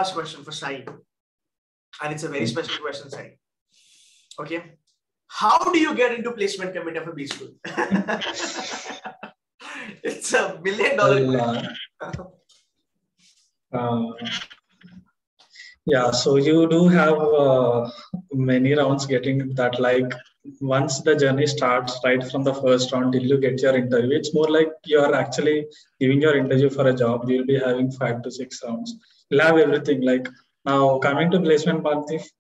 last question for Sai, and it's a very special question, Sai. Okay, how do you get into placement committee of a B school? It's $1 million question. Yeah, so you do have many rounds getting that. Like once the journey starts right from the first round till you get your interview, it's more like you're actually giving your interview for a job. You'll be having 5 to 6 rounds. You'll have everything. Like now coming to placement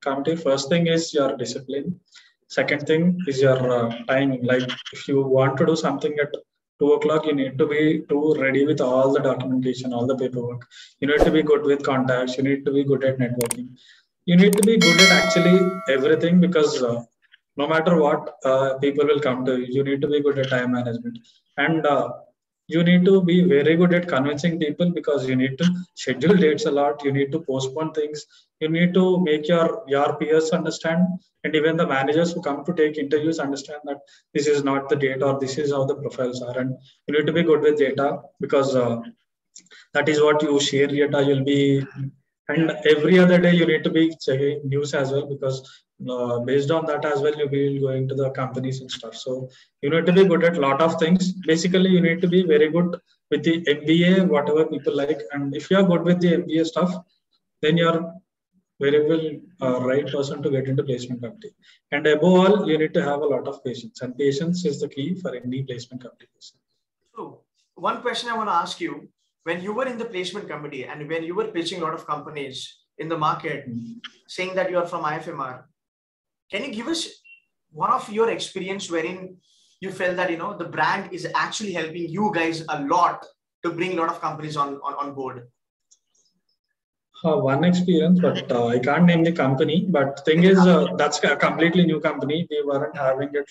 committee, first thing is your discipline. Second thing is your timing. Like if you want to do something at 2 o'clock, you need to be too ready with all the documentation, all the paperwork. You need to be good with contacts. You need to be good at networking. You need to be good at actually everything because no matter what, people will come to you. You need to be good at time management. And you need to be very good at convincing people because you need to schedule dates a lot. You need to postpone things. You need to make your peers understand, and even the managers who come to take interviews understand that this is not the date or this is how the profiles are. And you need to be good with data because that is what you share data. You'll be, and every other day you need to be checking news as well because based on that as well you'll be going to the companies and stuff. So you need to be good at a lot of things. Basically you need to be very good with the MBA, whatever people like, and if you are good with the MBA stuff, then you're very well right person to get into placement committee. And above all, you need to have a lot of patience, and patience is the key for any placement committee. So one question I want to ask you: when you were in the placement committee and when you were pitching a lot of companies in the market, saying that you are from IFMR, can you give us one of your experience wherein you felt that the brand is actually helping you guys a lot to bring a lot of companies on board? One experience, but I can't name the company. But thing is, that's a completely new company. We weren't having it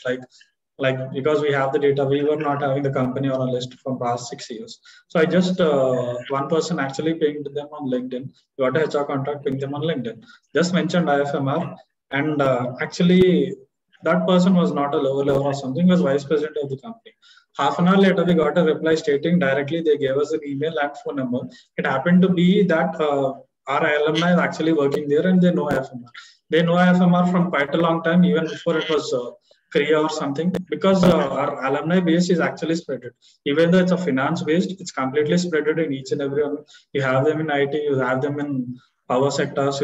like because we have the data, we were not having the company on a list from past 6 years. So I just one person actually pinged them on LinkedIn. Got a HR contact, pinged them on LinkedIn. Just mentioned IFMR, and actually that person was not a lower level or something. Was vice president of the company. Half an hour later, we got a reply stating directly they gave us an email and phone number. It happened to be that. Our alumni is actually working there and they know IFMR. They know IFMR from quite a long time, even before it was Korea or something, because our alumni base is actually spread. Even though it's a finance based, it's completely spread in each and every one. You have them in IT, you have them in power sectors,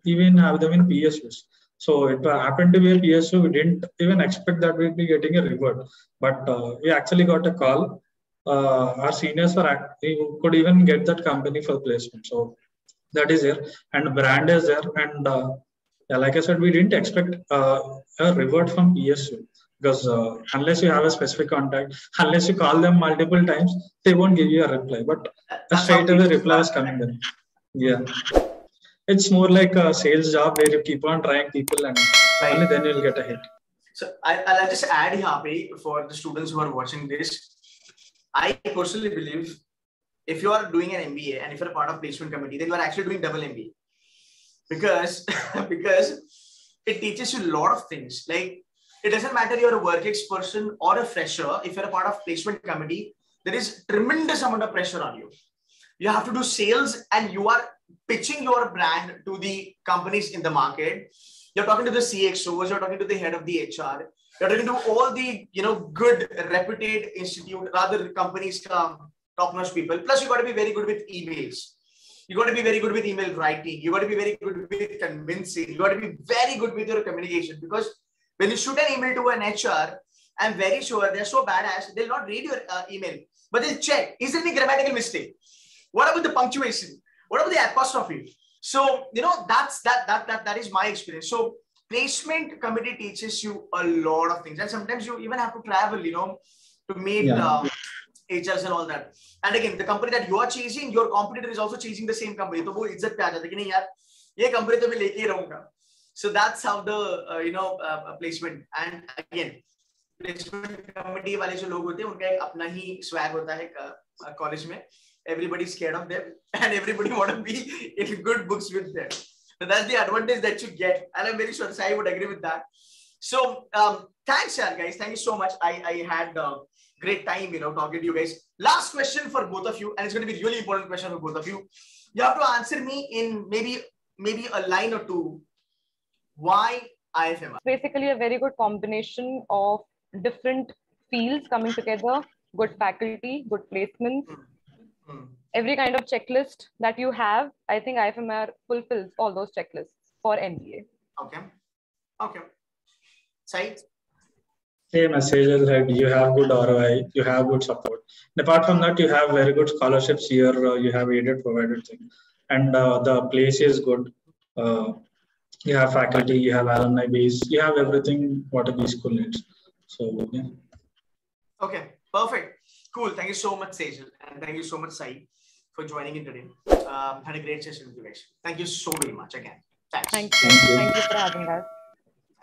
even have them in PSUs. So it happened to be a PSU. We didn't even expect that we'd be getting a reward, but we actually got a call. Our seniors we could even get that company for placement. So that is there, and brand is there, and yeah, like I said, we didn't expect a reward from PSU because unless you have a specific contact, unless you call them multiple times, they won't give you a reply. But a straight away reply is coming then. Yeah, it's more like a sales job where you keep on trying people, and only then you'll get a hit. So I'll just add here for the students who are watching this. I personally believe, if you are doing an MBA and if you're a part of placement committee, then you are actually doing double MBA because it teaches you a lot of things. Like it doesn't matter you're a work ex person or a fresher. If you're a part of placement committee, there is tremendous amount of pressure on you. You have to do sales and you are pitching your brand to the companies in the market. You're talking to the CXOs, you're talking to the head of the HR, you're talking to all the good reputed institute, rather companies top-notch people. Plus, you got to be very good with emails. You got to be very good with email writing. You got to be very good with convincing. You got to be very good with your communication, because when you shoot an email to an HR, I'm very sure they're so badass, they'll not read your email, but they'll check, is there any grammatical mistake? What about the punctuation? What about the apostrophe? So, that is my experience. So placement committee teaches you a lot of things. And sometimes you even have to travel, to meet HRs and all that. And again, the company that you are chasing, your competitor is also chasing the same company. So wo izzat pe aa jata hai ki nahi yaar, ye company to main leke hi rahunga. So that's how the placement. And again, placement committee wale jo log hote hain, unka ek apna hi swag hota hai college mein. Everybody is scared of them and everybody want to be in good books with them. So that's the advantage that you get. And I'm very sure Sai would agree with that. So thanks, guys. Thank you so much. I had great time, talking to you guys. Last question for both of you, and it's going to be a really important question for both of you. You have to answer me in maybe a line or two. Why IFMR? Basically, a very good combination of different fields coming together, good faculty, good placements, every kind of checklist that you have. I think IFMR fulfills all those checklists for MBA. Okay. Side? Same as Sejal said, you have good ROI, you have good support. And apart from that, you have very good scholarships here. You have aided provided thing, and the place is good. You have faculty, you have alumni base, you have everything what a B school needs. So yeah. Okay, perfect. Cool. Thank you so much, Sejal, and thank you so much, Sai, for joining in today. Had a great session with you guys. Thank you so very much again. Thanks. Thank you. Thank you for having us.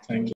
Thank you.